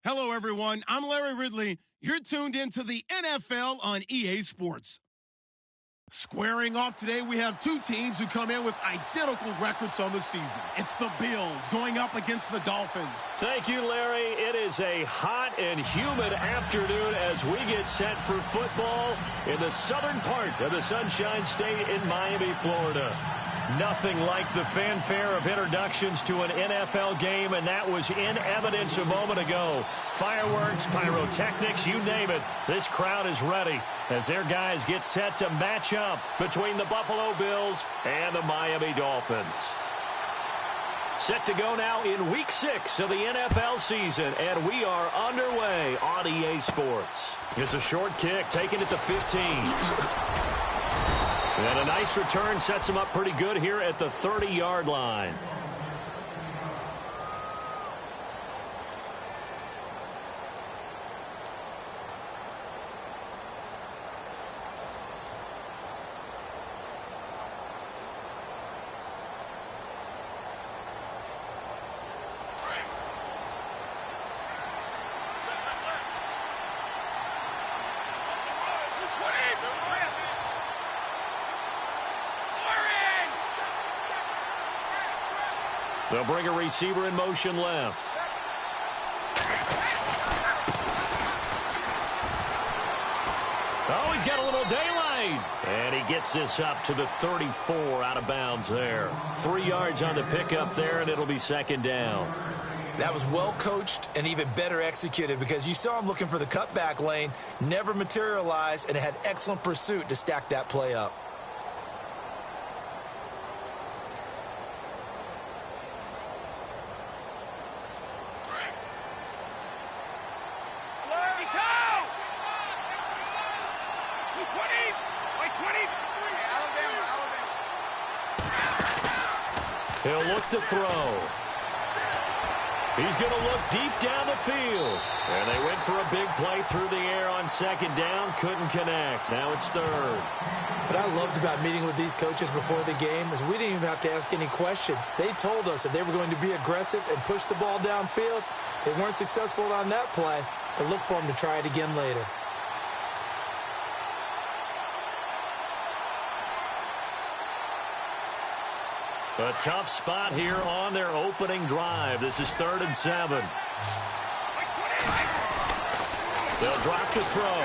Hello, everyone. I'm Larry Ridley. You're tuned into the NFL on EA Sports. Squaring off today, we have two teams who come in with identical records on the season. It's the Bills going up against the Dolphins. Thank you, Larry. It is a hot and humid afternoon as we get set for football in the southern part of the Sunshine State in Miami, Florida. Nothing like the fanfare of introductions to an NFL game, and that was in evidence a moment ago. Fireworks, pyrotechnics, you name it. This crowd is ready as their guys get set to match up between the Buffalo Bills and the Miami Dolphins. Set to go now in Week 6 of the NFL season, and we are underway on EA Sports. It's a short kick, taken at the 15. And a nice return sets him up pretty good here at the 30-yard line. They'll bring a receiver in motion left. Oh, he's got a little daylight. And he gets this up to the 34 out of bounds there. 3 yards on the pickup there, and it'll be second down. That was well coached and even better executed because you saw him looking for the cutback lane, never materialized, and had excellent pursuit to stack that play up. He'll look to throw. He's going to look deep down the field. And they went for a big play through the air on second down. Couldn't connect. Now it's third. What I loved about meeting with these coaches before the game is we didn't even have to ask any questions. They told us that they were going to be aggressive and push the ball downfield. They weren't successful on that play, but look for them to try it again later. A tough spot here on their opening drive. This is 3rd and 7. They'll drop to throw.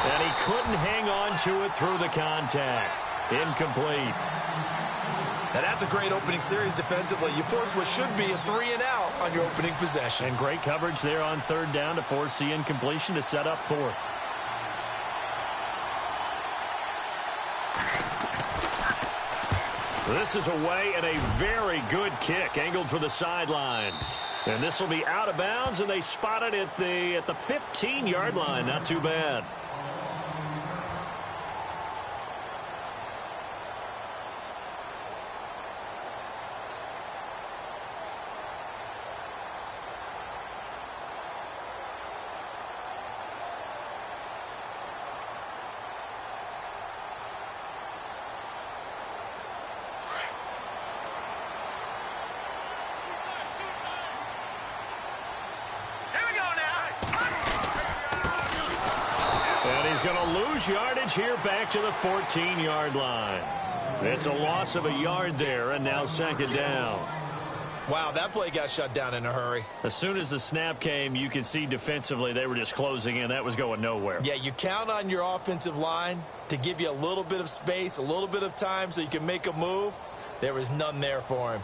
And he couldn't hang on to it through the contact. Incomplete. Now that's a great opening series defensively. You force what should be a 3-and-out on your opening possession. And great coverage there on 3rd down to force the incompletion to set up 4th. This is away and a very good kick angled for the sidelines. And this will be out of bounds, and they spot it at the 15-yard line. Not too bad. Yardage here back to the 14-yard line. It's a loss of a yard there, and now second down. Wow, that play got shut down in a hurry. As soon as the snap came, you could see defensively they were just closing in. That was going nowhere. Yeah, you count on your offensive line to give you a little bit of space, a little bit of time so you can make a move. There was none there for him.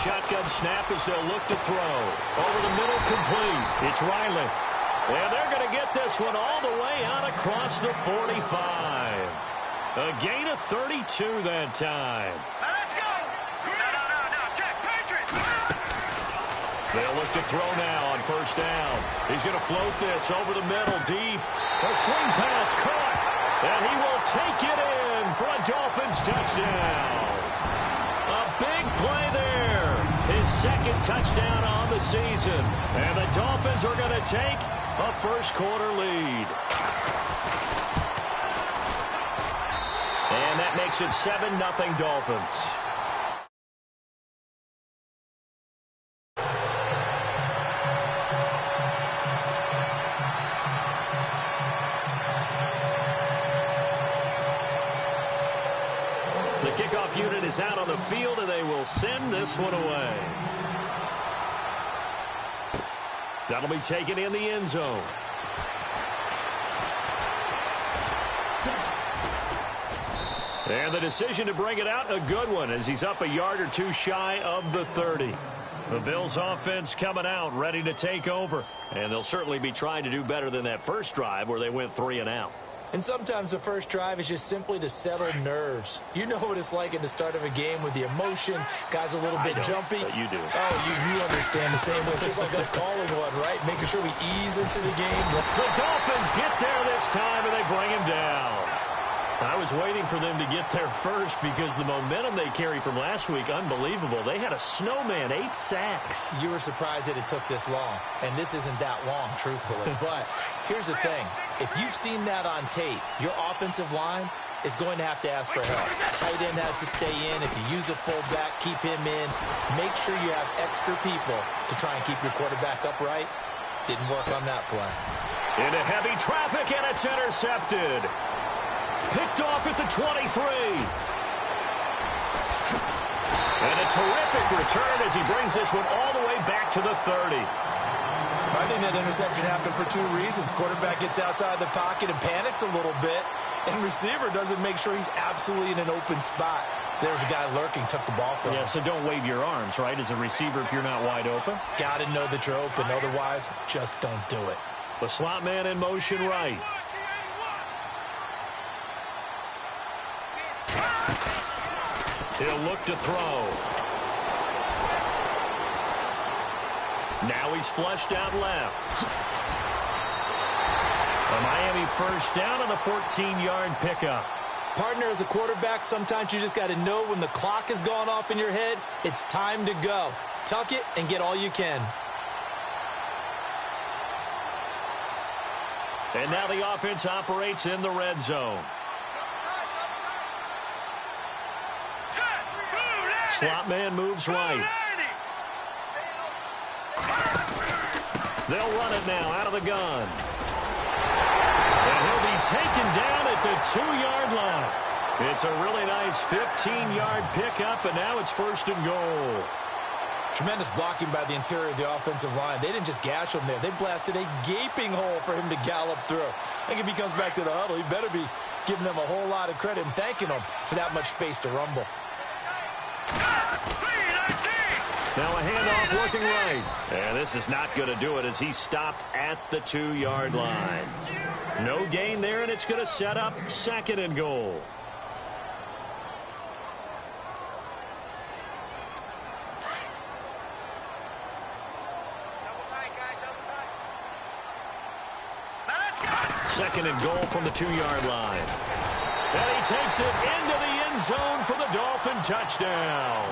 Shotgun snap as they'll look to throw. Over the middle, complete. It's Riley. And they're going to get this one all the way out across the 45. A gain of 32 that time. Let's go. No, check, Patriots. They'll look to throw now on 1st down. He's going to float this over the middle, deep. A swing pass caught. And he will take it in for a Dolphins touchdown. A big play there. touchdown on the season. And the Dolphins are going to take a first-quarter lead. And that makes it 7-0 Dolphins. The kickoff unit is out on the field, and they will send this one away. That'll be taken in the end zone. And the decision to bring it out, a good one, as he's up a yard or two shy of the 30. The Bills offense coming out, ready to take over. And they'll certainly be trying to do better than that first drive where they went 3 and out. And sometimes the first drive is just simply to settle nerves. You know what it's like at the start of a game with the emotion. Guys a little bit jumpy. But you do. Oh, you understand the same way. Just like us calling one, right? Making sure we ease into the game. The Dolphins get there this time, and they bring him down. I was waiting for them to get there first because the momentum they carry from last week, unbelievable. They had a snowman, 8 sacks. You were surprised that it took this long, and this isn't that long, truthfully. But here's the thing. If you've seen that on tape, your offensive line is going to have to ask for help. Tight end has to stay in. If you use a fullback, keep him in. Make sure you have extra people to try and keep your quarterback upright. Didn't work on that play. Into heavy traffic, and it's intercepted. Picked off at the 23. And a terrific return as he brings this one all the way back to the 30. I think that interception happened for 2 reasons. Quarterback gets outside the pocket and panics a little bit, and receiver doesn't make sure he's absolutely in an open spot. So there's a guy lurking, took the ball from him. Yeah, so don't wave your arms, right, as a receiver if you're not wide open. Got to know that you're open. Otherwise, just don't do it. The slot man in motion right. He'll look to throw. Now he's flushed out left. A Miami first down on the 14-yard pickup. Partner, as a quarterback, sometimes you just got to know when the clock has gone off in your head, it's time to go. Tuck it and get all you can. And now the offense operates in the red zone. Slot man moves right. They'll run it now out of the gun. And he'll be taken down at the 2-yard line. It's a really nice 15-yard pickup, and now it's 1st and goal. Tremendous blocking by the interior of the offensive line. They didn't just gash him there. They blasted a gaping hole for him to gallop through. I think if he comes back to the huddle, he better be giving them a whole lot of credit and thanking them for that much space to rumble. Now a handoff working right. And this is not going to do it as he stopped at the 2-yard line. No gain there, and it's going to set up 2nd and goal. Second and goal from the 2-yard line. And he takes it into the end zone for the Dolphin touchdown.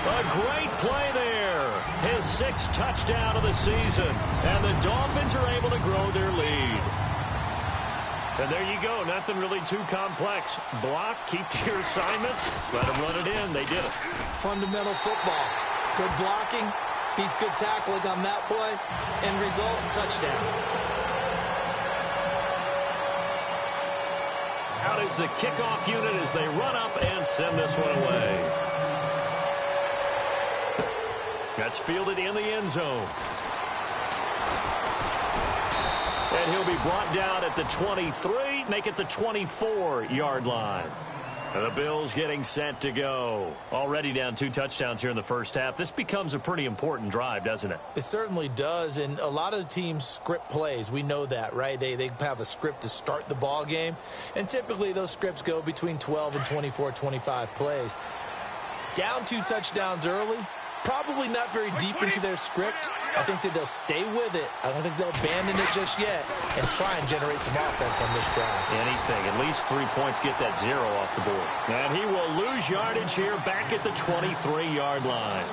A great play there. His 6th touchdown of the season. And the Dolphins are able to grow their lead. And there you go. Nothing really too complex. Block, keep to your assignments, let them run it in. They did it. Fundamental football. Good blocking, beats good tackling on that play. End result, touchdown. Out is the kickoff unit as they run up and send this one away. That's fielded in the end zone. And he'll be brought down at the 23, make it the 24-yard line. And the Bills getting set to go. Already down 2 touchdowns here in the first half. This becomes a pretty important drive, doesn't it? It certainly does, and a lot of the teams script plays. We know that, right? They have a script to start the ball game, and typically those scripts go between 12 and 24, 25 plays. Down 2 touchdowns early, probably not very deep into their script. I think that they'll stay with it. I don't think they'll abandon it just yet and try and generate some offense on this drive. Anything. At least 3 points, get that 0 off the board. And he will lose yardage here back at the 23-yard line.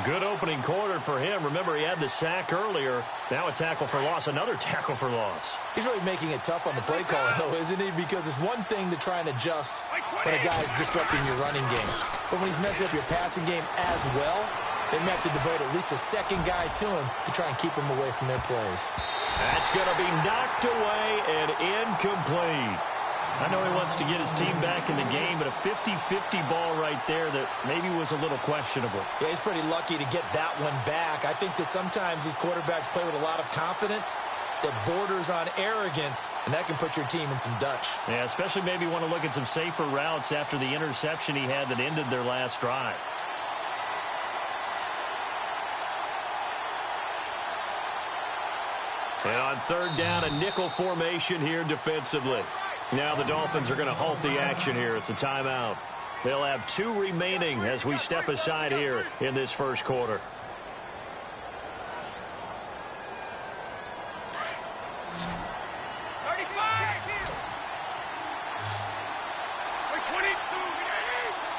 Good opening quarter for him. Remember, he had the sack earlier. Now a tackle for loss, another tackle for loss. He's really making it tough on the play caller, though, isn't he? Because it's one thing to try and adjust when a guy is disrupting your running game. But when he's messing up your passing game as well, they may have to devote at least a second guy to him to try and keep him away from their plays. That's going to be knocked away and incomplete. I know he wants to get his team back in the game, but a 50-50 ball right there that maybe was a little questionable. Yeah, he's pretty lucky to get that one back. I think that sometimes these quarterbacks play with a lot of confidence that borders on arrogance, and that can put your team in some Dutch. Yeah, especially maybe want to look at some safer routes after the interception he had that ended their last drive. And on third down, a nickel formation here defensively. Now the Dolphins are going to halt the action here. It's a timeout. They'll have 2 remaining as we step aside here in this first quarter.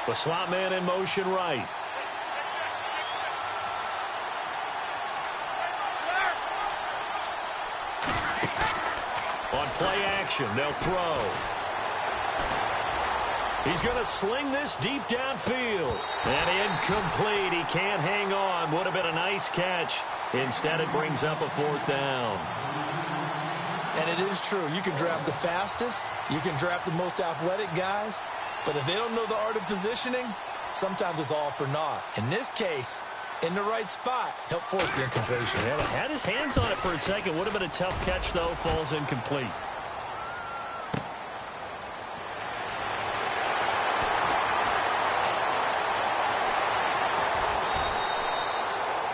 The slot man in motion right. On play action, they'll throw. He's going to sling this deep downfield. And incomplete. He can't hang on. Would have been a nice catch. Instead, it brings up a 4th down. And it is true. You can draft the fastest. You can draft the most athletic guys. But if they don't know the art of positioning, sometimes it's all for naught. In this case, in the right spot, help force the incompletion. Yeah, had his hands on it for a second. Would have been a tough catch, though. Falls incomplete.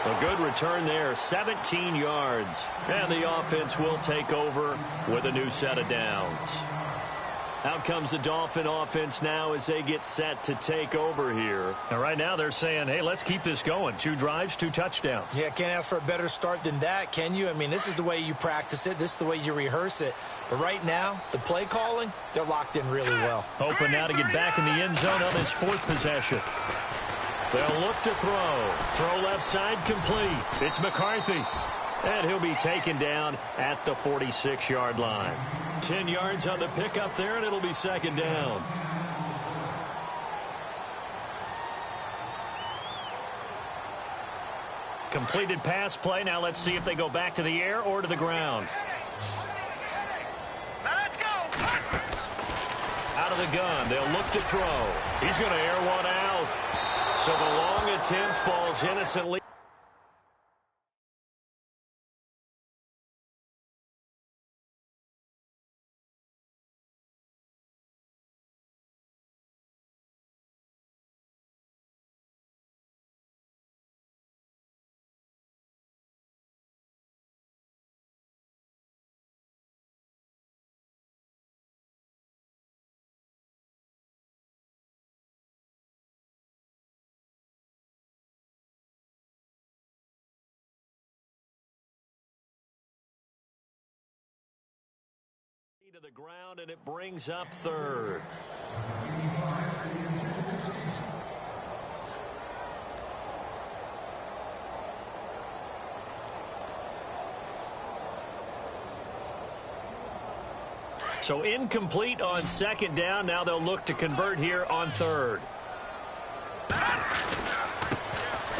A good return there, 17 yards. And the offense will take over with a new set of downs. Out comes the Dolphin offense now as they get set to take over here. And right now they're saying, hey, let's keep this going. 2 drives, 2 touchdowns. Yeah, can't ask for a better start than that, can you? I mean, this is the way you practice it. This is the way you rehearse it. But right now, the play calling, they're locked in really well. Hoping now to get back in the end zone on his 4th possession. They'll look to throw. Throw left side complete. It's McCarthy. And he'll be taken down at the 46-yard line. 10 yards on the pickup there, and it'll be 2nd down. Completed pass play. Now let's see if they go back to the air or to the ground. Let's go. Out of the gun. They'll look to throw. He's going to air one out. So the long attempt falls innocently. To the ground, and it brings up 3rd. So incomplete on 2nd down. Now they'll look to convert here on 3rd.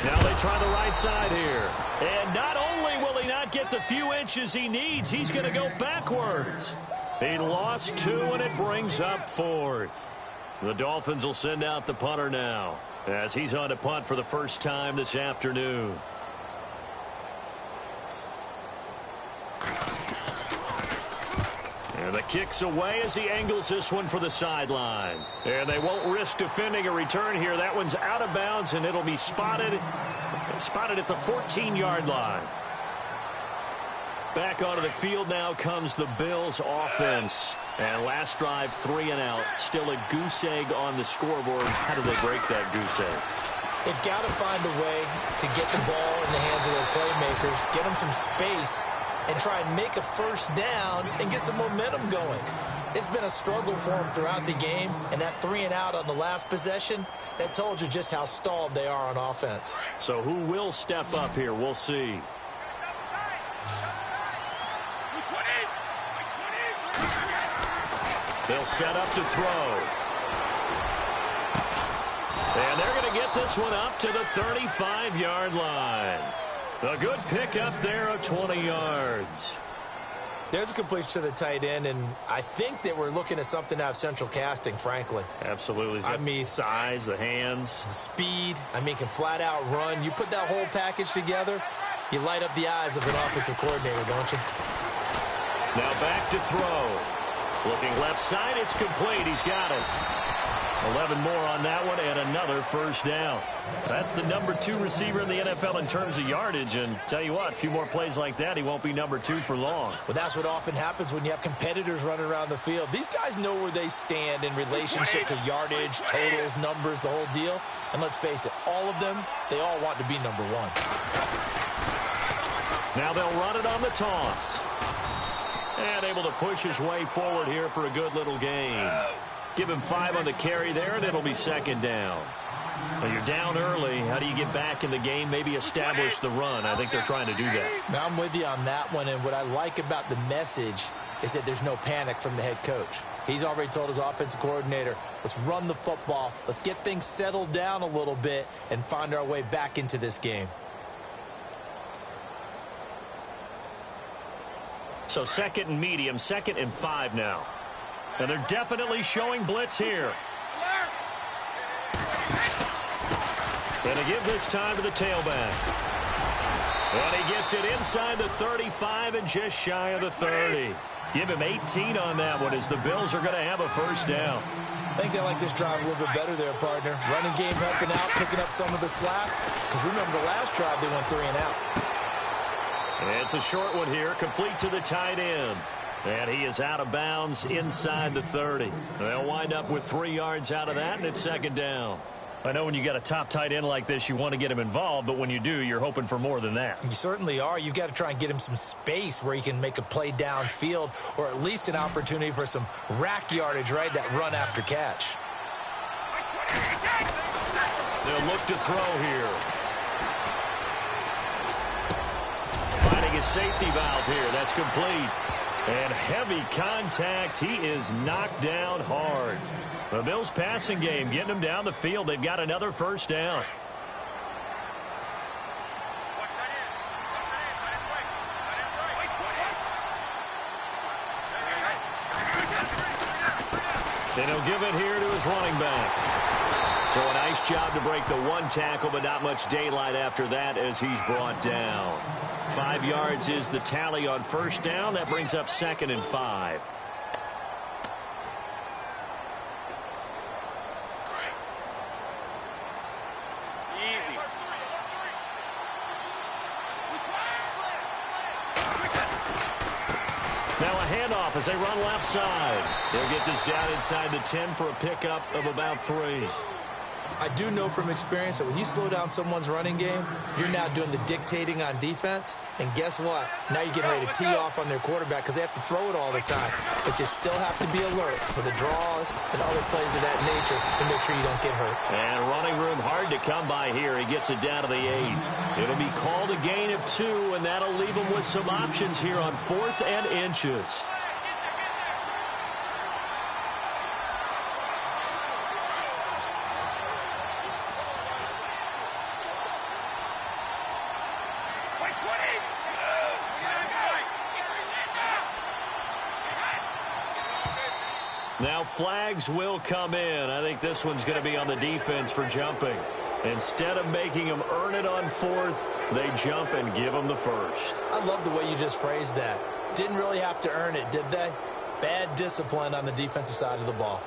Now they try the right side here. And not only will he not get the few inches he needs, he's going to go backwards. He lost 2, and it brings up 4th. The Dolphins will send out the punter now as he's on to punt for the first time this afternoon. And the kick's away as he angles this one for the sideline. And they won't risk defending a return here. That one's out of bounds, and it'll be spotted at the 14-yard line. Back onto the field now comes the Bills offense. And last drive, 3 and out. Still a goose egg on the scoreboard. How do they break that goose egg? They've got to find a way to get the ball in the hands of their playmakers, get them some space, and try and make a first down and get some momentum going. It's been a struggle for them throughout the game, and that 3-and-out on the last possession, that told you just how stalled they are on offense. So who will step up here? We'll see. They'll set up to throw. And they're going to get this one up to the 35-yard line. A good pickup there of 20 yards. There's a completion to the tight end, and I think that we're looking at something out of central casting, frankly. Absolutely. I mean, size, the hands. Speed. I mean, can flat out run. You put that whole package together, you light up the eyes of an offensive coordinator, don't you? Now back to throw. Looking left side, it's complete. He's got it. 11 more on that one and another first down. That's the number 2 receiver in the NFL in terms of yardage. And tell you what, a few more plays like that, he won't be number 2 for long. Well, that's what often happens when you have competitors running around the field. These guys know where they stand in relationship to yardage, totals, numbers, the whole deal. And let's face it, all of them, they all want to be number 1. Now they'll run it on the toss. And able to push his way forward here for a good little gain. Give him 5 on the carry there, and it'll be second down. Well, you're down early. How do you get back in the game, maybe establish the run? I think they're trying to do that. Now, I'm with you on that one, and what I like about the message is that there's no panic from the head coach. He's already told his offensive coordinator, let's run the football, let's get things settled down a little bit and find our way back into this game. So second and medium, 2nd and 5 now. And they're definitely showing blitz here. And they give this time to the tailback. And he gets it inside the 35 and just shy of the 30. Give him 18 on that one as the Bills are going to have a first down. I think they like this drive a little bit better there, partner. Running game helping out, picking up some of the slack. Because remember, the last drive they went 3-and-out. It's a short one here, complete to the tight end. And he is out of bounds inside the 30. They'll wind up with 3 yards out of that, and it's second down. I know when you got a top tight end like this, you want to get him involved, but when you do, you're hoping for more than that. You certainly are. You've got to try and get him some space where he can make a play downfield, or at least an opportunity for some rack yardage, right? That run after catch. They'll look to throw here. Finding a safety valve here. That's complete. And heavy contact. He is knocked down hard. The Bills passing game getting him down the field. They've got another first down. Then he'll give it here to his running back. So a nice job to break the 1 tackle, but not much daylight after that as he's brought down. 5 yards is the tally on first down. That brings up 2nd and 5. Now a handoff as they run left side. They'll get this down inside the 10 for a pickup of about 3. I do know from experience that when you slow down someone's running game, you're now doing the dictating on defense. And guess what? Now you're getting ready to tee off on their quarterback because they have to throw it all the time. But you still have to be alert for the draws and other plays of that nature to make sure you don't get hurt. And running room hard to come by here. He gets it down to the 8. It'll be called a gain of 2, and that'll leave him with some options here on 4th and inches. Now flags will come in. I think this one's going to be on the defense for jumping. Instead of making them earn it on 4th, they jump and give them the first. I love the way you just phrased that. Didn't really have to earn it, did they? Bad discipline on the defensive side of the ball.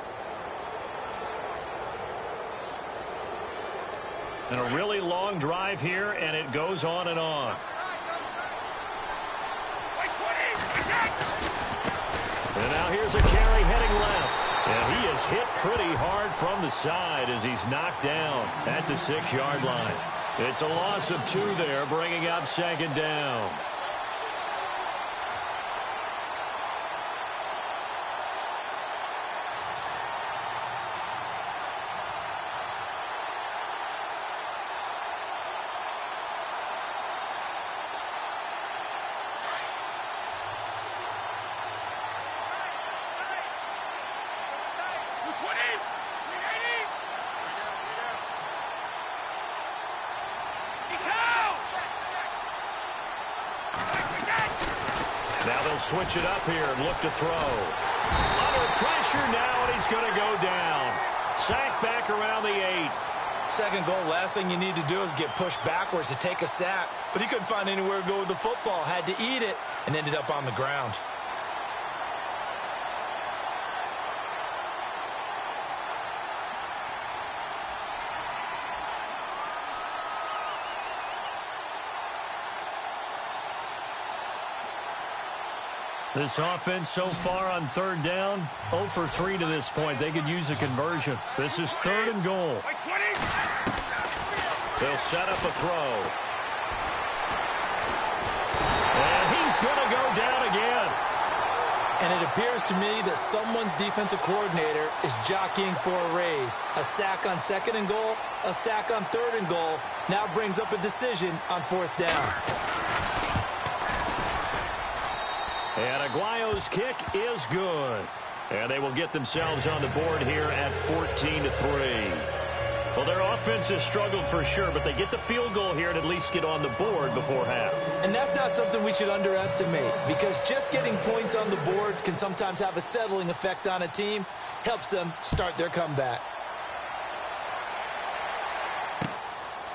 And a really long drive here, and it goes on and on. And now here's a carry heading left. And he is hit pretty hard from the side as he's knocked down at the 6-yard line. It's a loss of 2 there, bringing up second down. they'll switch it up here and look to throw. Under pressure now, and he's going to go down. Sack back around the 8. Second goal, last thing you need to do is get pushed backwards to take a sack. But he couldn't find anywhere to go with the football. Had to eat it and ended up on the ground. This offense so far on third down, 0 for 3 to this point. They could use a conversion. This is 3rd and goal. They'll set up a throw. And he's going to go down again. And it appears to me that someone's defensive coordinator is jockeying for a raise. A sack on 2nd and goal, a sack on 3rd and goal. Now brings up a decision on 4th down. And Aguayo's kick is good. And they will get themselves on the board here at 14-3. Well, their offense has struggled for sure, but they get the field goal here and at least get on the board before half. And that's not something we should underestimate, because just getting points on the board can sometimes have a settling effect on a team. Helps them start their comeback.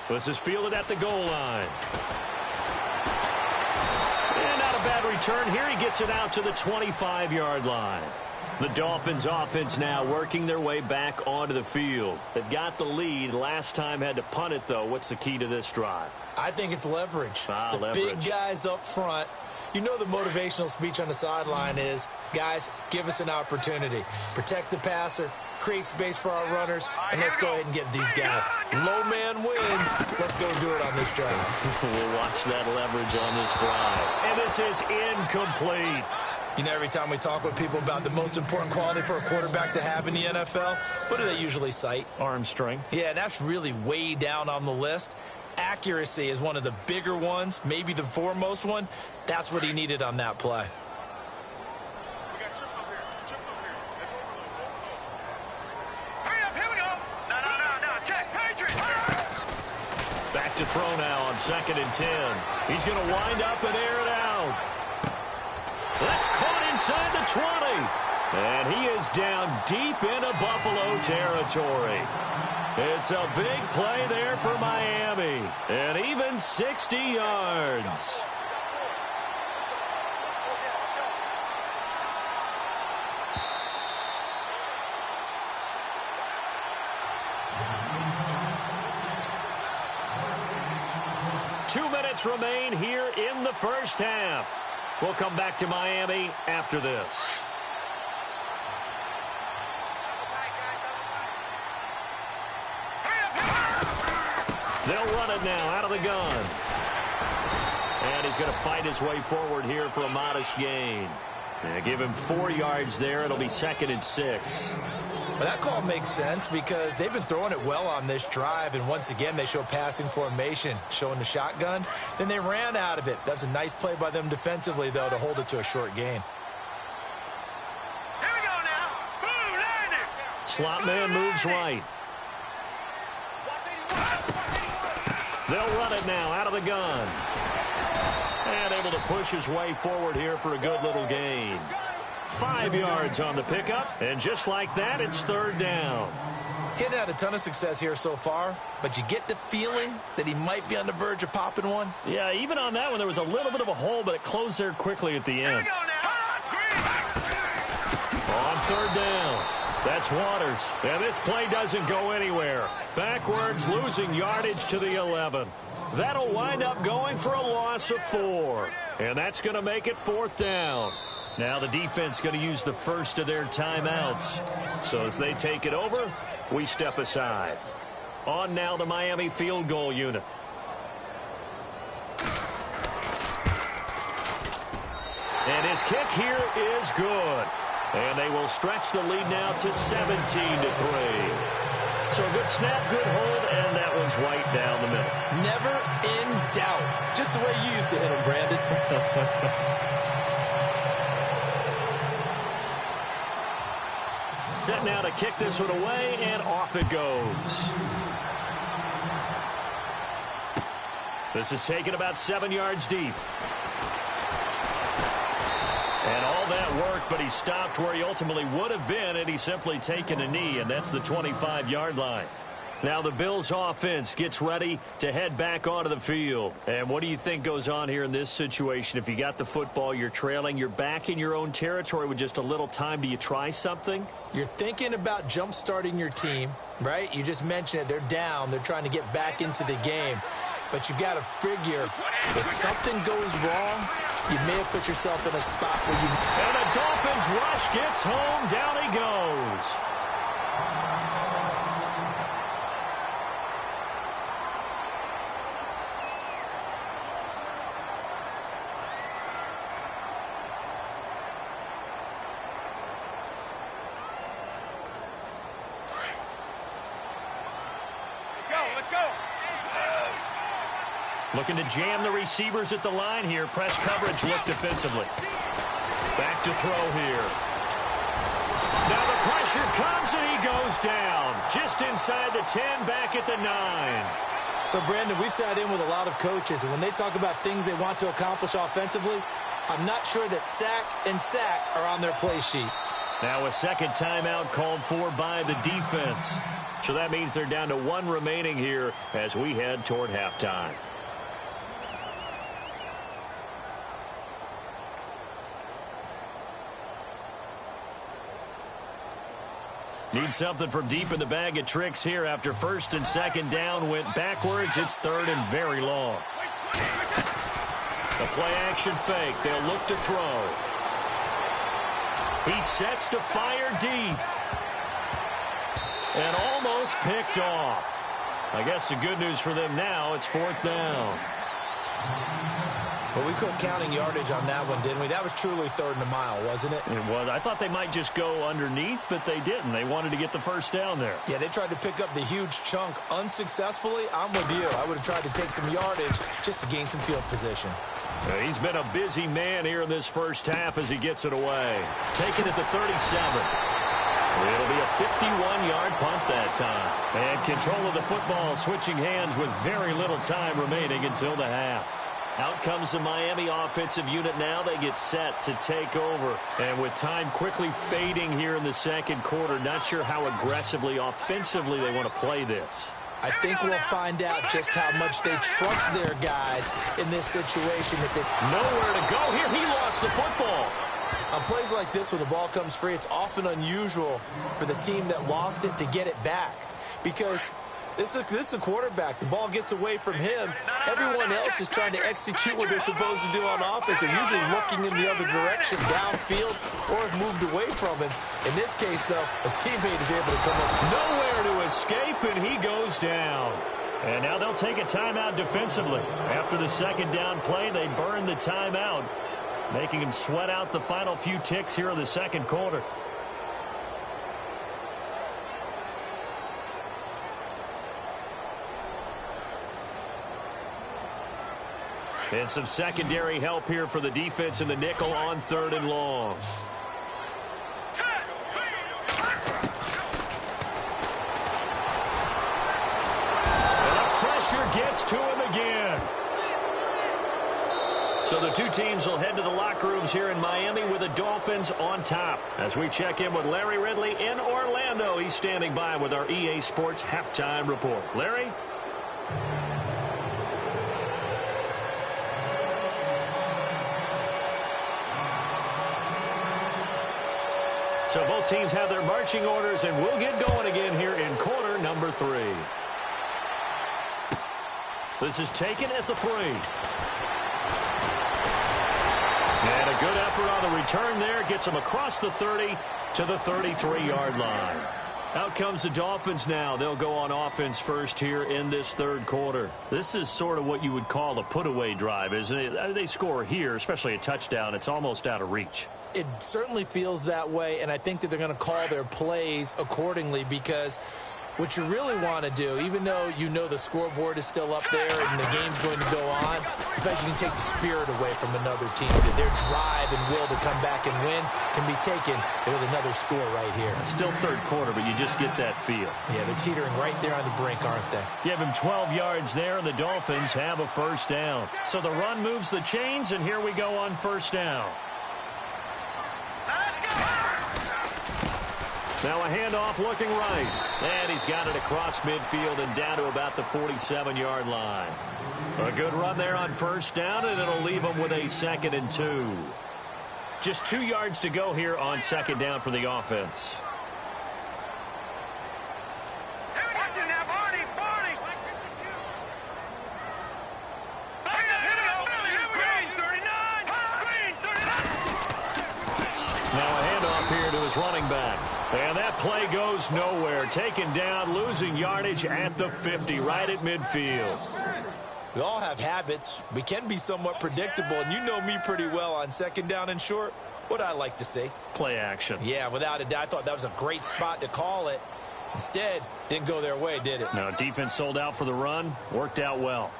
This is fielded at the goal line. And not a bad return here. He gets it out to the 25-yard line. The Dolphins offense now working their way back onto the field. They've got the lead. Last time had to punt it, though. What's the key to this drive? I think it's leverage. Leverage. Big guys up front. You know the motivational speech on the sideline is, guys, give us an opportunity. Protect the passer, create space for our runners, and let's go ahead and get these guys. Low man wins. Let's go do it on this drive. We'll watch that leverage on this drive. And this is incomplete. You know, every time we talk with people about the most important quality for a quarterback to have in the NFL, what do they usually cite? Arm strength. Yeah, that's really way down on the list. Accuracy is one of the bigger ones, maybe the foremost one. That's what he needed on that play. We got trips up here. Trips up here. Let's overload. Hurry up, here we go. No. Check, Patriots. Back to throw now on 2nd and 10. He's going to wind up and air it out. That's caught inside the 20. And he is down deep into Buffalo territory. It's a big play there for Miami. And even 60 yards. Two minutes remain here in the first half. We'll come back to Miami after this. They'll run it now out of the gun. And he's going to fight his way forward here for a modest gain. Give him 4 yards there. It'll be 2nd and 6. Well, that call makes sense because they've been throwing it well on this drive, and once again they show passing formation, showing the shotgun. Then they ran out of it. That's a nice play by them defensively, though, to hold it to a short gain. Here we go now. Boom, line it. Slot man moves right. They'll run it now out of the gun. And able to push his way forward here for a good little gain. 5 yards on the pickup, and just like that, it's 3rd down. He hadn't had a ton of success here so far, but you get the feeling that he might be on the verge of popping one. Yeah, even on that one, there was a little bit of a hole, but it closed there quickly at the Here we end. go now. On 3rd down, that's Waters. And this play doesn't go anywhere. Backwards, losing yardage to the 11. That'll wind up going for a loss of 4. And that's going to make it 4th down. Now the defense going to use the first of their timeouts. So as they take it over, we step aside. On now the Miami field goal unit. And his kick here is good. And they will stretch the lead now to 17-3. So a good snap, good hold, and that one's right down the middle. Never in doubt. Just the way you used to hit him, Brandon. Set now to kick this one away, and off it goes. This is taken about 7 yards deep. but he stopped where he ultimately would have been had he simply taken a knee, and that's the 25-yard line. Now the Bills offense gets ready to head back onto the field. And what do you think goes on here in this situation? If you got the football, you're trailing, you're back in your own territory with just a little time. Do you try something? You're thinking about jump-starting your team, right? You just mentioned it. They're down. They're trying to get back into the game. But you got to figure if something goes wrong, you may have put yourself in a spot where you... And the Dolphins rush gets home. Down he goes. Looking to jam the receivers at the line here. Press coverage look defensively. Back to throw here. Now the pressure comes and he goes down. Just inside the 10, back at the 9. So, Brandon, we've sat in with a lot of coaches, and when they talk about things they want to accomplish offensively, I'm not sure that sack and sack are on their play sheet. Now a second timeout called for by the defense. So that means they're down to 1 remaining here as we head toward halftime. Need something from deep in the bag of tricks here after first and second down went backwards. It's third and very long. The play action fake. They'll look to throw. He sets to fire deep. And almost picked off. I guess the good news for them now, it's 4th down. Well, we quit counting yardage on that one, didn't we? That was truly 3rd and a mile, wasn't it? It was. I thought they might just go underneath, but they didn't. They wanted to get the first down there. Yeah, they tried to pick up the huge chunk unsuccessfully. I'm with you. I would have tried to take some yardage just to gain some field position. He's been a busy man here in this first half as he gets it away. Taken at the 37. It'll be a 51-yard punt that time. And control of the football switching hands with very little time remaining until the half. Out comes the Miami offensive unit now. They get set to take over. And with time quickly fading here in the second quarter, not sure how aggressively, offensively they want to play this. I think we'll find out just how much they trust their guys in this situation. Nowhere to go here. He lost the football. On plays like this, when the ball comes free, it's often unusual for the team that lost it to get it back. Because this is a quarterback. The ball gets away from him. Everyone else is trying to execute what they're supposed to do on offense. They're usually looking in the other direction, downfield, or have moved away from him. In this case, though, a teammate is able to come up. Nowhere to escape, and he goes down. And now they'll take a timeout defensively. After the second down play, they burn the timeout, making him sweat out the final few ticks here in the second quarter. And some secondary help here for the defense in the nickel on 3rd and long. And the pressure gets to him again. So the two teams will head to the locker rooms here in Miami with the Dolphins on top. As we check in with Larry Ridley in Orlando, he's standing by with our EA Sports halftime report. Larry? So both teams have their marching orders, and we'll get going again here in quarter number 3. This is taken at the 3. And a good effort on the return there. Gets them across the 30 to the 33-yard line. Out comes the Dolphins now. They'll go on offense first here in this third quarter. This is sort of what you would call a put-away drive, isn't it? They score here, especially a touchdown. It's almost out of reach. It certainly feels that way, and I think that they're going to call their plays accordingly, because what you really want to do, even though you know the scoreboard is still up there and the game's going to go on, in fact, you can take the spirit away from another team. Their drive and will to come back and win can be taken with another score right here. It's still third quarter, but you just get that feel. Yeah, they're teetering right there on the brink, aren't they? Give him 12 yards there, and the Dolphins have a first down. So the run moves the chains, and here we go on first down. Let's Now a handoff looking right. And he's got it across midfield and down to about the 47-yard line. A good run there on first down, and it'll leave him with a 2nd and 2. Just 2 yards to go here on 2nd down for the offense. Now a handoff here to his running back. And that play goes nowhere. Taken down, losing yardage at the 50, right at midfield. We all have habits. We can be somewhat predictable, and you know me pretty well on 2nd down and short. What I like to see? Play action. Yeah, without a doubt. I thought that was a great spot to call it. Instead, didn't go their way, did it? No, defense sold out for the run. Worked out well.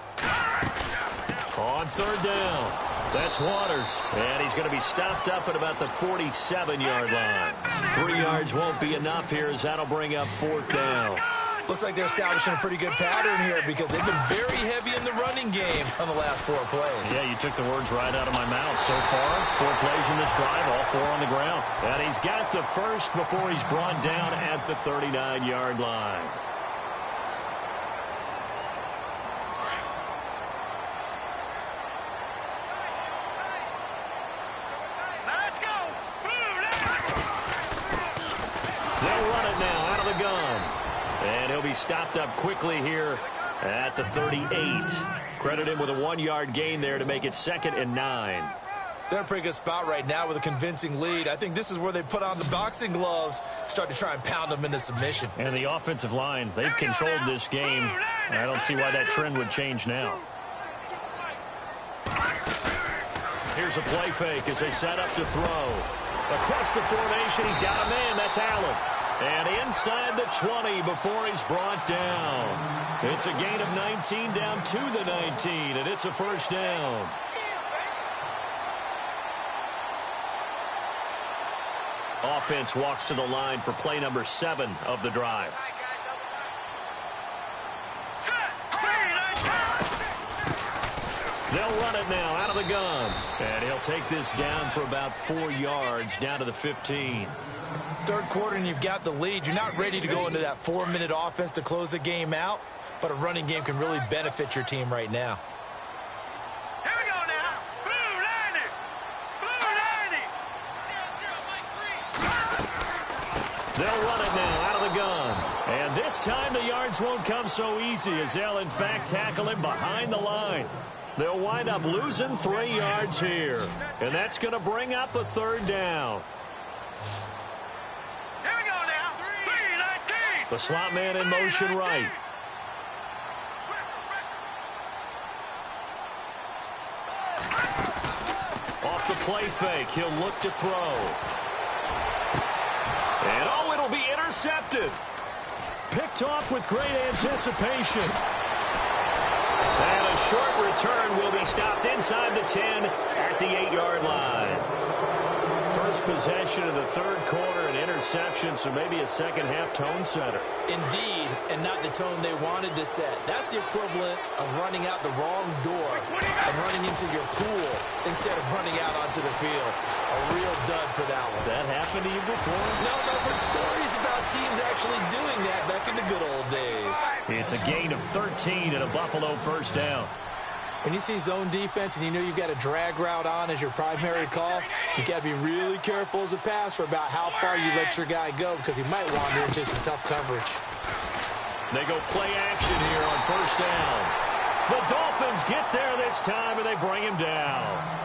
On 3rd down. That's Waters. And he's going to be stopped up at about the 47-yard line. 3 yards won't be enough here as that'll bring up 4th down. Looks like they're establishing a pretty good pattern here because they've been very heavy in the running game on the last 4 plays. Yeah, you took the words right out of my mouth. So far, 4 plays in this drive, all 4 on the ground. And he's got the first before he's brought down at the 39-yard line. They'll run it now out of the gun. And he'll be stopped up quickly here at the 38. Credit him with a 1-yard gain there to make it 2nd and 9. They're in a pretty good spot right now with a convincing lead. I think this is where they put on the boxing gloves, start to try and pound them into submission. And the offensive line, they've controlled this game. I don't see why that trend would change now. Here's a play fake as they set up to throw. Across the formation, he's got a man. That's Allen. And inside the 20 before he's brought down. It's a gain of 19 down to the 19, and it's a 1st down. Offense walks to the line for play number 7 of the drive. They'll run it now out of the gun. And he'll take this down for about 4 yards down to the 15. 3rd quarter and you've got the lead. You're not ready to go into that 4-minute offense to close the game out, but a running game can really benefit your team right now. Here we go now. Blue 90. Blue 90. They'll run it now out of the gun. And this time the yards won't come so easy as they'll in fact tackle him behind the line. They'll wind up losing 3 yards here. And that's going to bring up a 3rd down. Here we go now. 3-19. The slot man in motion right. Off the play fake, he'll look to throw. And oh, it'll be intercepted. Picked off with great anticipation. And a short return will be stopped inside the 10 at the 8-yard line. First possession of the 3rd quarter, an interception, so maybe a second-half tone setter. Indeed, and not the tone they wanted to set. That's the equivalent of running out the wrong door and running into your pool instead of running out onto the field. A real dud for that one. Has that happened to you before? No, but I've heard stories about teams actually doing that back in the good old days. It's a gain of 13 and a Buffalo 1st down. When you see zone defense and you know you've got a drag route on as your primary call, you've got to be really careful as a passer about how far you let your guy go because he might wander into some tough coverage. They go play action here on 1st down. The Dolphins get there this time and they bring him down.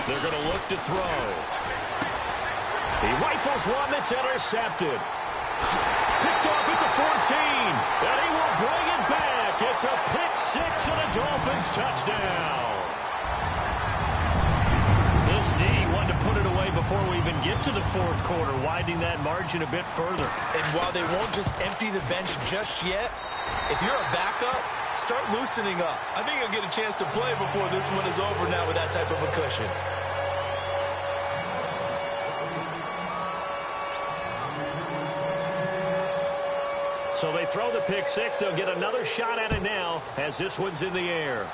They're going to look to throw. He rifles one that's intercepted. Picked off at the 14. And he will bring it back. It's a pick 6 and a Dolphins touchdown. This D wanted to put it away before we even get to the fourth quarter, widening that margin a bit further. And while they won't just empty the bench just yet, if you're a backup, start loosening up. I think you'll get a chance to play before this one is over now with that type of a cushion. So they throw the pick six. They'll get another shot at it now as this one's in the air.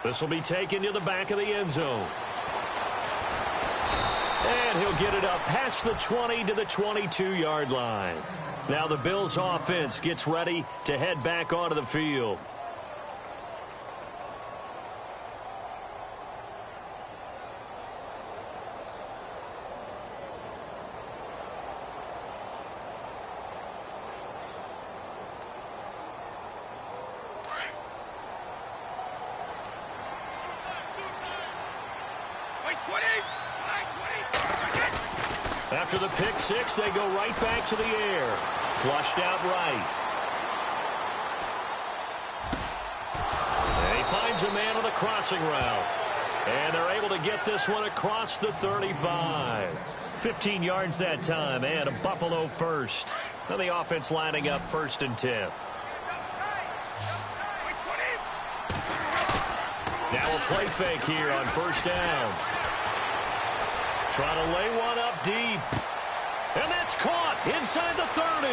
This will be taken to the back of the end zone. And he'll get it up past the 20 to the 22-yard line. Now the Bills offense gets ready to head back onto the field. After the pick six, they go right back to the air. Flushed out right. And he finds a man on the crossing route. And they're able to get this one across the 35. 15 yards that time, and a Buffalo first. Now the offense lining up 1st and 10. Now a play fake here on 1st down. Trying to lay one up deep. And that's caught inside the 30.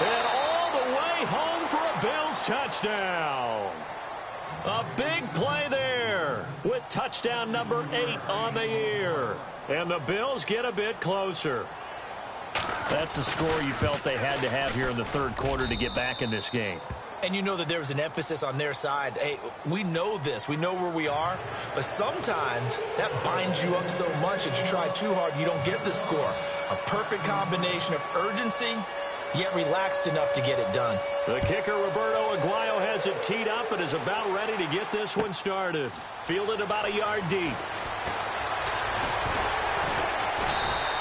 And all the way home for a Bills touchdown. A big play there with touchdown number 8 on the year. And the Bills get a bit closer. That's the score you felt they had to have here in the third quarter to get back in this game. And you know that there was an emphasis on their side. Hey, we know this. We know where we are. But sometimes that binds you up so much that you try too hard, you don't get the score. A perfect combination of urgency, yet relaxed enough to get it done. The kicker, Roberto Aguayo, has it teed up and is about ready to get this one started. Fielded about a yard deep.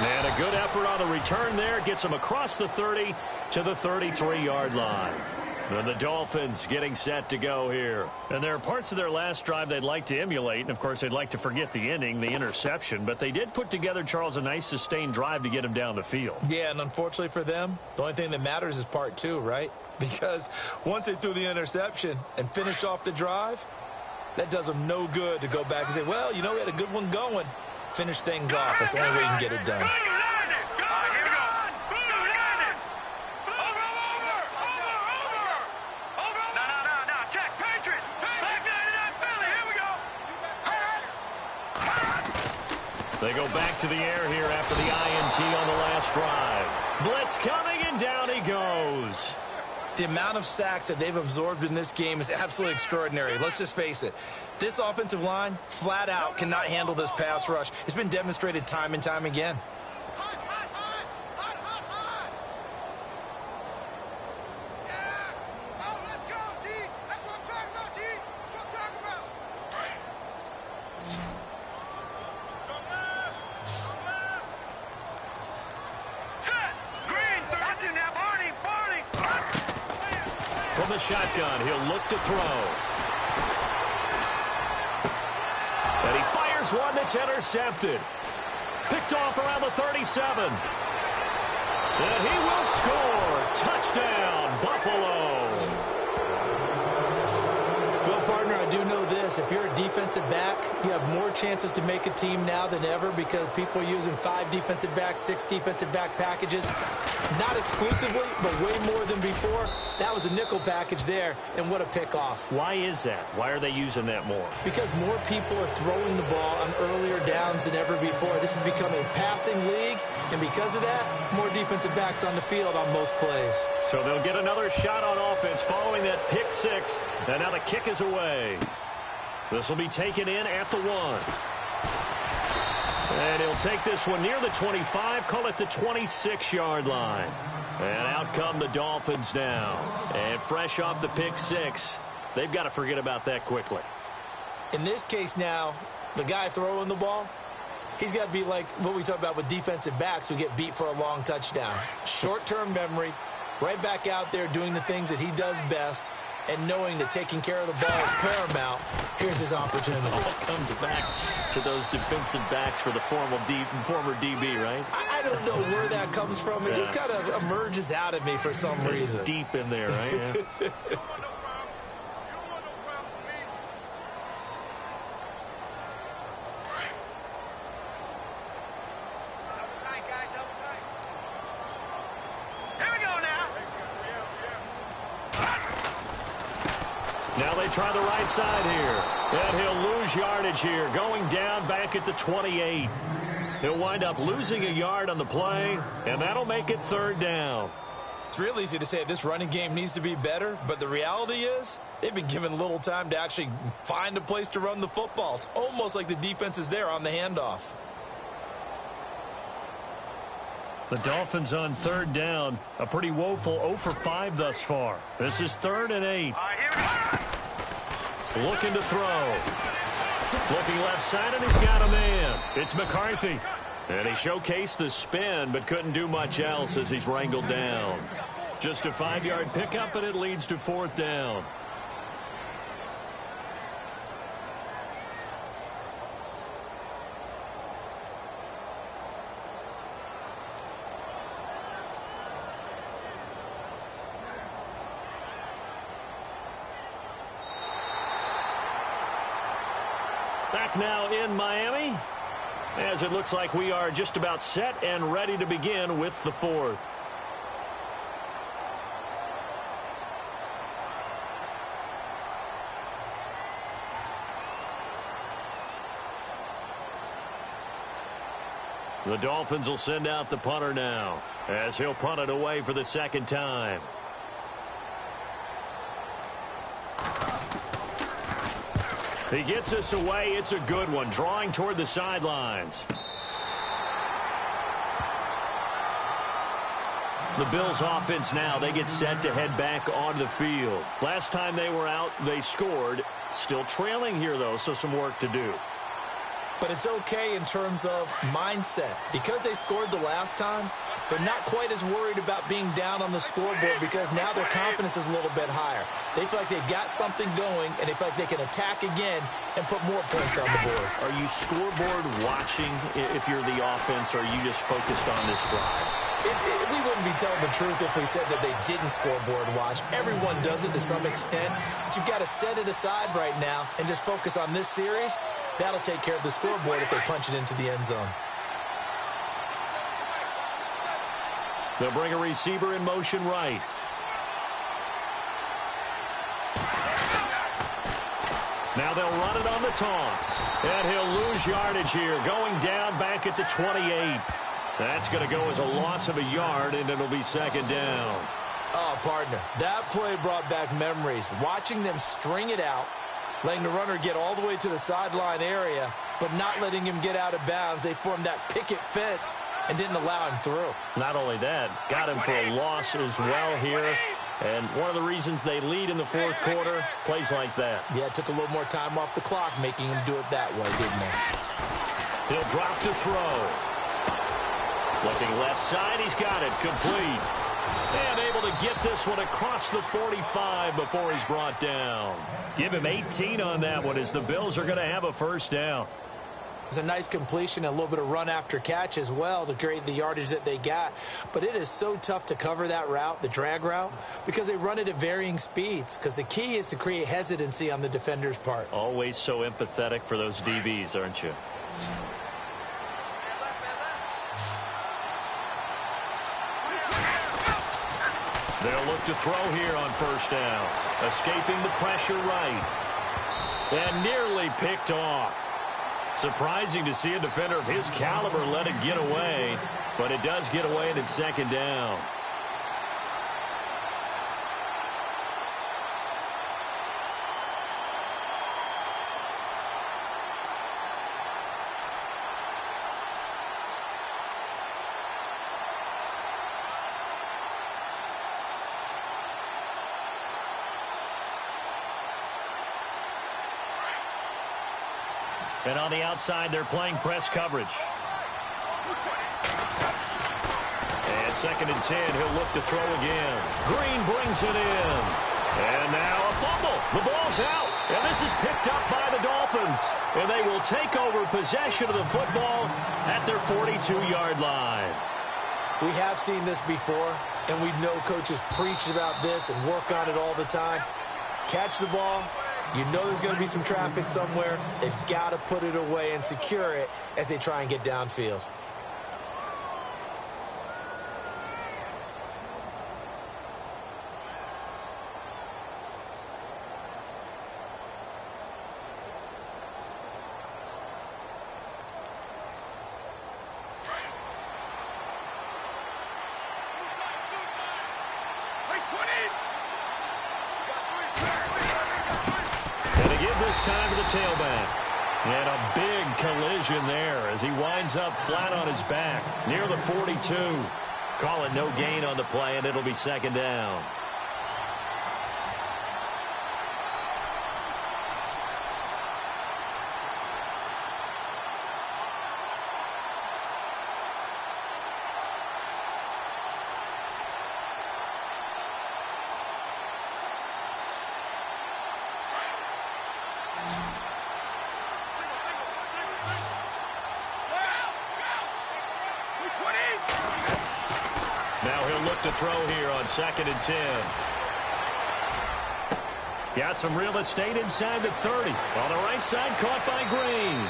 And a good effort on the return there. Gets him across the 30 to the 33-yard line. And the Dolphins getting set to go here. And there are parts of their last drive they'd like to emulate. And, of course, they'd like to forget the inning, the interception. But they did put together, Charles, a nice sustained drive to get him down the field. Yeah, and unfortunately for them, the only thing that matters is part 2, right? Because once they threw the interception and finished off the drive, that does them no good to go back and say, well, you know, we had a good one going. Finish things off. That's the only way you can get it done. They go back to the air here after the INT on the last drive. Blitz coming, and down he goes. The amount of sacks that they've absorbed in this game is absolutely extraordinary. Let's just face it. This offensive line, flat out, cannot handle this pass rush. It's been demonstrated time and time again. From the shotgun, he'll look to throw. And he fires one that's intercepted. Picked off around the 37. And he will score. Touchdown, Buffalo. Well, partner, I do know this. If you're a defensive back, you have more chances to make a team now than ever because people are using 5 defensive backs, 6 defensive back packages. Not exclusively, but way more than before. That was a nickel package there, and what a pickoff. Why is that? Why are they using that more? Because more people are throwing the ball on earlier downs than ever before. This is becoming a passing league, and because of that, more defensive backs on the field on most plays. So they'll get another shot on offense following that pick 6, and now the kick is away. This will be taken in at the 1. And he'll take this one near the 25, call it the 26-yard line. And out come the Dolphins now. And fresh off the pick 6, they've got to forget about that quickly. In this case now, the guy throwing the ball, he's got to be like what we talk about with defensive backs who get beat for a long touchdown. Short-term memory, right back out there doing the things that he does best, and knowing that taking care of the ball is paramount, here's his opportunity. All comes back to those defensive backs for the former DB, right? I don't know where that comes from. It just kind of emerges out of me for some reason. It's deep in there, right? Yeah. Now they try the right side here. And he'll lose yardage here, going down back at the 28. He'll wind up losing a yard on the play, and that'll make it 3rd down. It's real easy to say this running game needs to be better, but the reality is they've been given little time to actually find a place to run the football. It's almost like the defense is there on the handoff. The Dolphins on 3rd down. A pretty woeful 0 for 5 thus far. This is 3rd and 8. Looking to throw. Looking left side, and he's got a man. It's McCarthy. And he showcased the spin, but couldn't do much else as he's wrangled down. Just a 5-yard pickup, and it leads to 4th down. Back now in Miami, as it looks like we are just about set and ready to begin with the 4th. The Dolphins will send out the punter now, as he'll punt it away for the 2nd time. He gets us away. It's a good one, drawing toward the sidelines. The Bills offense now, they get set to head back onto the field. Last time they were out, they scored. Still trailing here, though, so some work to do. But it's okay in terms of mindset. Because they scored the last time, they're not quite as worried about being down on the scoreboard because now their confidence is a little bit higher. They feel like they've got something going, and they feel like they can attack again and put more points on the board. Are you scoreboard watching if you're the offense, or are you just focused on this drive? We wouldn't be telling the truth if we said that they didn't scoreboard watch. Everyone does it to some extent, but you've got to set it aside right now and just focus on this series. That'll take care of the scoreboard if they punch it into the end zone. They'll bring a receiver in motion right. Now they'll run it on the toss. And he'll lose yardage here, going down back at the 28. That's going to go as a loss of a yard, and it'll be 2nd down. Oh, partner, that play brought back memories. Watching them string it out, letting the runner get all the way to the sideline area, but not letting him get out of bounds. They formed that picket fence and didn't allow him through. Not only that, got him for a loss as well here. And one of the reasons they lead in the 4th quarter, plays like that. Yeah, it took a little more time off the clock, making him do it that way, didn't it? He'll drop to throw. Looking left side, he's got it, complete. And able to get this one across the 45 before he's brought down. Give him 18 on that one as the Bills are going to have a 1st down. It's a nice completion and a little bit of run after catch as well to create the yardage that they got. But it is so tough to cover that route, the drag route, because they run it at varying speeds. Because the key is to create hesitancy on the defender's part. Always so empathetic for those DBs, aren't you? They'll look to throw here on 1st down. Escaping the pressure right. And nearly picked off. Surprising to see a defender of his caliber let it get away. But it does get away, and it's 2nd down. And on the outside, they're playing press coverage. And 2nd and 10, he'll look to throw again. Green brings it in. And now a fumble. The ball's out. And this is picked up by the Dolphins. And they will take over possession of the football at their 42-yard line. We have seen this before, and we know coaches preach about this and work on it all the time. Catch the ball. You know there's going to be some traffic somewhere. They've got to put it away and secure it as they try and get downfield. Time to the tailback. And a big collision there as he winds up flat on his back near the 42. Call it no gain on the play, and it'll be second down. Now he'll look to throw here on 2nd and 10. Got some real estate inside the 30. On the right side, caught by Green.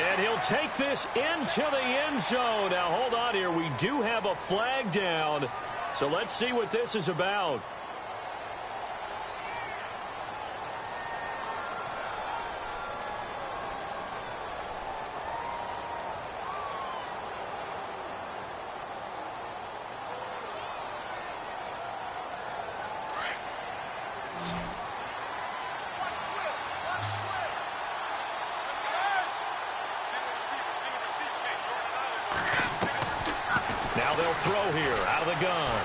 And he'll take this into the end zone. Now hold on here. We do have a flag down. So let's see what this is about. Now they'll throw here out of the gun.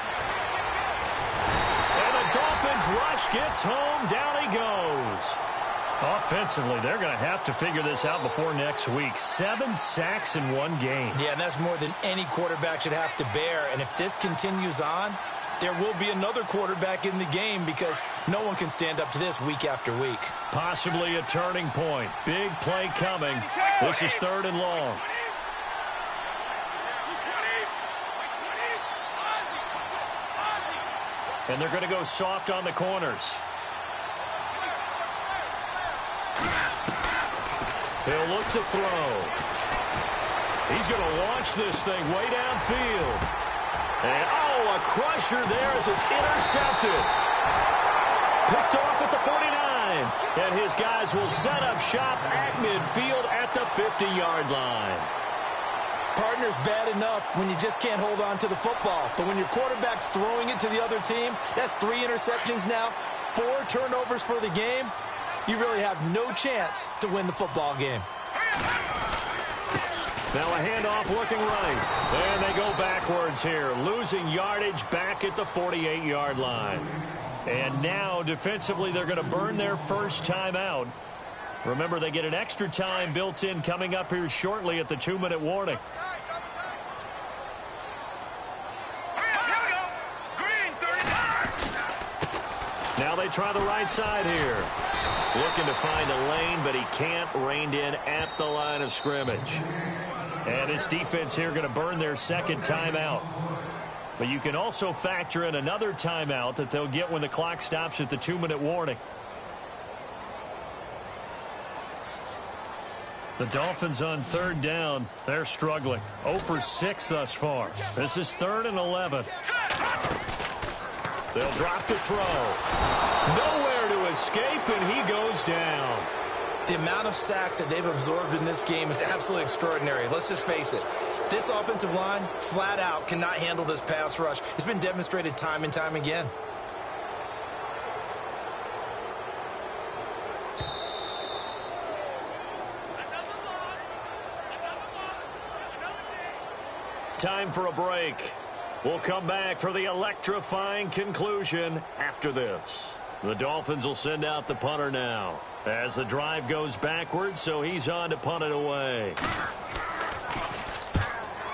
And the Dolphins rush gets home. Down he goes. Offensively, they're going to have to figure this out before next week. 7 sacks in one game. Yeah, and that's more than any quarterback should have to bear. And if this continues on, there will be another quarterback in the game because no one can stand up to this week after week. Possibly a turning point. Big play coming. This is 3rd and long. And they're going to go soft on the corners. He'll look to throw. He's going to launch this thing way downfield. And, oh, a crusher there as it's intercepted. Picked off at the 49. And his guys will set up shop at midfield at the 50-yard line. Partner's bad enough when you just can't hold on to the football. But when your quarterback's throwing it to the other team, that's 3 interceptions now, 4 turnovers for the game. You really have no chance to win the football game. Now a handoff looking right. And they go backwards here, losing yardage back at the 48-yard line. And now defensively they're going to burn their first timeout. Remember, they get an extra time built in coming up here shortly at the 2-minute warning. Now they try the right side here. Looking to find a lane, but he can't. Reined in at the line of scrimmage. And his defense here going to burn their second timeout. But you can also factor in another timeout that they'll get when the clock stops at the 2-minute warning. The Dolphins on 3rd down. They're struggling. 0 for 6 thus far. This is 3rd and 11. They'll drop the throw. Nowhere to escape, and he goes down. The amount of sacks that they've absorbed in this game is absolutely extraordinary. Let's just face it. This offensive line, flat out, cannot handle this pass rush. It's been demonstrated time and time again. Time for a break. We'll come back for the electrifying conclusion after this. The Dolphins will send out the punter now as the drive goes backwards, so he's on to punt it away.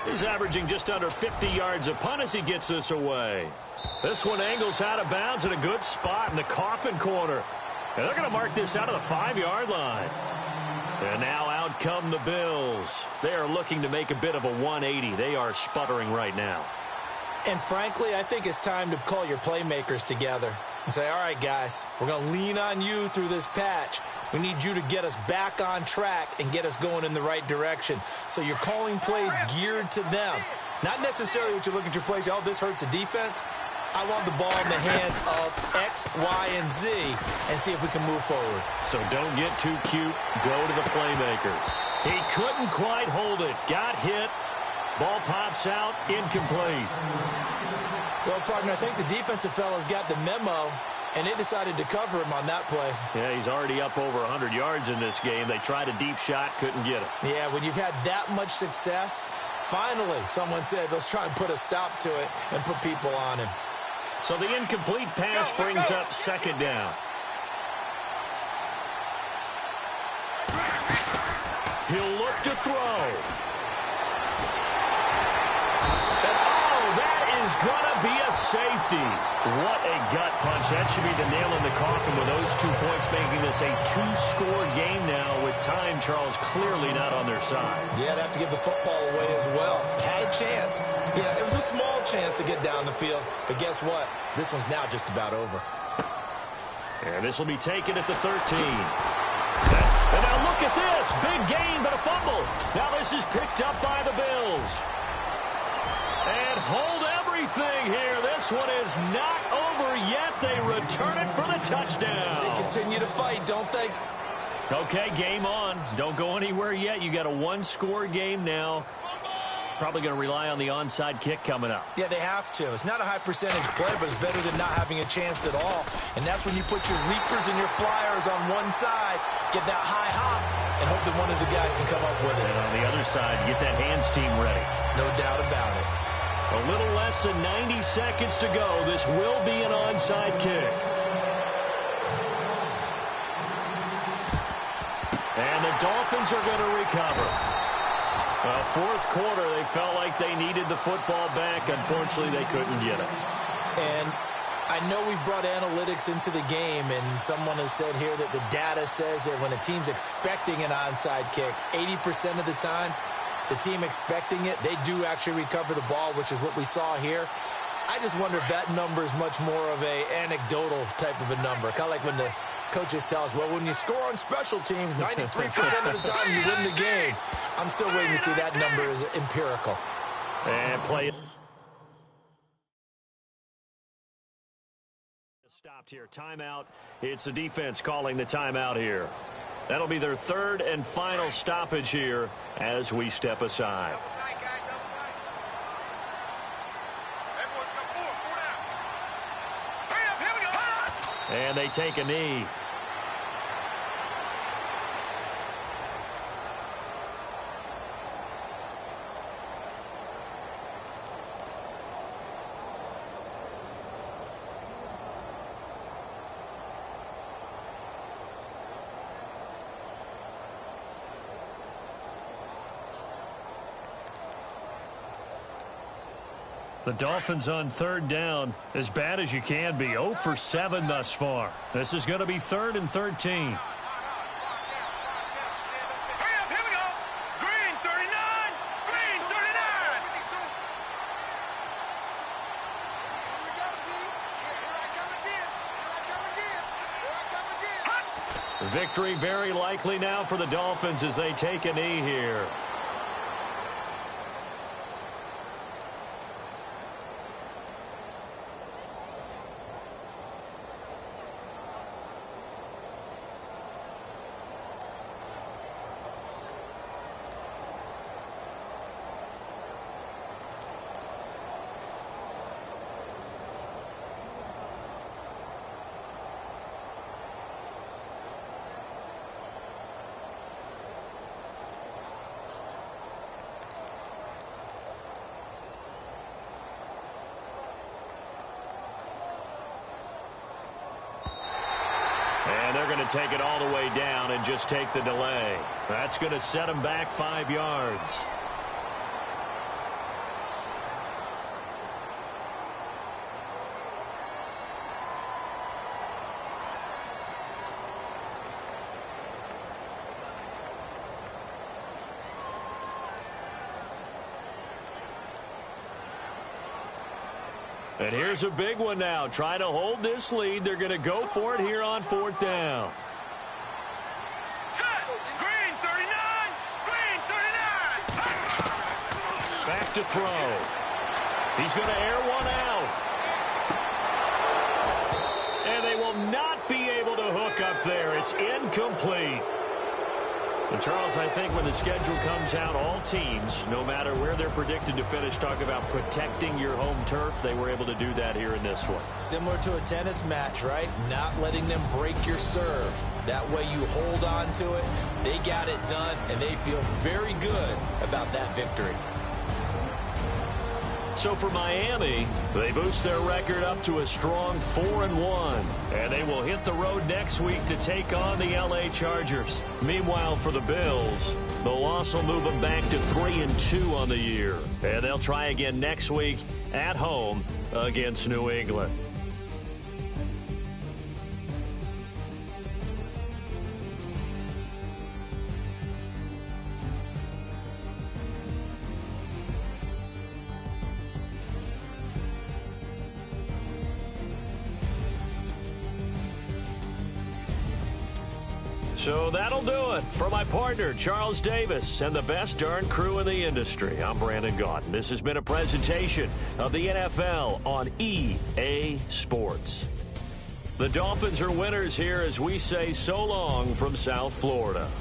He's averaging just under 50 yards a punt as he gets this away. This one angles out of bounds in a good spot in the coffin corner. And they're going to mark this out of the 5-yard line. And now out come the Bills. They are looking to make a bit of a 180. They are sputtering right now. And frankly, I think it's time to call your playmakers together and say, all right, guys, we're going to lean on you through this patch. We need you to get us back on track and get us going in the right direction. So you're calling plays geared to them. Not necessarily what you look at your plays, oh, this hurts the defense. I want the ball in the hands of X, Y, and Z and see if we can move forward. So don't get too cute. Go to the playmakers. He couldn't quite hold it. Got hit. Ball pops out. Incomplete. Well, partner, I think the defensive fellas got the memo, and they decided to cover him on that play. Yeah, he's already up over 100 yards in this game. They tried a deep shot, couldn't get it. Yeah, when you've had that much success, finally someone said, let's try and put a stop to it and put people on him. So the incomplete pass brings up second down. He'll look to throw. And, oh, that is going to be a safety. What a gut punch. That should be the nail in the coffin with those 2 points, making this a 2-score game now with time, Charles, clearly not on their side. Yeah, they have to give the football away as well. Had a chance. Yeah, it was a small chance to get down the field. But guess what? This one's now just about over. And this will be taken at the 13. And now look at this. Big gain, but a fumble. Now this is picked up by the Bills. And hold everything here. This one is not over yet. They return it for the touchdown. They continue to fight, don't they? Okay, game on. Don't go anywhere yet. You got a 1-score game now. Probably going to rely on the onside kick coming up. Yeah, they have to. It's not a high percentage play, but it's better than not having a chance at all. And that's when you put your leapers and your flyers on one side, get that high hop, and hope that one of the guys can come up with it. And on the other side, get that hands team ready. No doubt about it. A little less than 90 seconds to go. This will be an onside kick. And the Dolphins are going to recover. Fourth quarter, they felt like they needed the football back. Unfortunately, they couldn't get it. And I know we brought analytics into the game, and someone has said here that the data says that when a team's expecting an onside kick, 80% of the time, the team expecting it, they do actually recover the ball, which is what we saw here. I just wonder if that number is much more of a anecdotal type of a number. Kind of like when the coaches tell us, well, when you score on special teams, 93% of the time you win the game. I'm still waiting to see that number is empirical. And play stopped here. Timeout. It's the defense calling the timeout here. That'll be their third and final stoppage here as we step aside. And they take a knee. The Dolphins on third down, as bad as you can be. 0 for 7 thus far. This is going to be 3rd and 13. Hurry up, here we go. Green 39. Green 39. Here we go, G. Here I come again. Here I come again. Here I come again. Victory very likely now for the Dolphins as they take a knee here. And they're going to take it all the way down and just take the delay. That's going to set them back 5 yards. And here's a big one now. Trying to hold this lead. They're going to go for it here on 4th down. Set. Green 39. Green 39. Back to throw. He's going to air one out. And they will not be able to hook up there. It's incomplete. And Charles, I think when the schedule comes out, all teams, no matter where they're predicted to finish, talk about protecting your home turf. They were able to do that here in this one. Similar to a tennis match, right? Not letting them break your serve. That way you hold on to it. They got it done, and they feel very good about that victory. So for Miami, they boost their record up to a strong 4-1. And they will hit the road next week to take on the LA Chargers. Meanwhile, for the Bills, the loss will move them back to 3-2 on the year. And they'll try again next week at home against New England. So that'll do it. For my partner, Charles Davis, and the best darn crew in the industry, I'm Brandon Gaudin. This has been a presentation of the NFL on EA Sports. The Dolphins are winners here as we say so long from South Florida.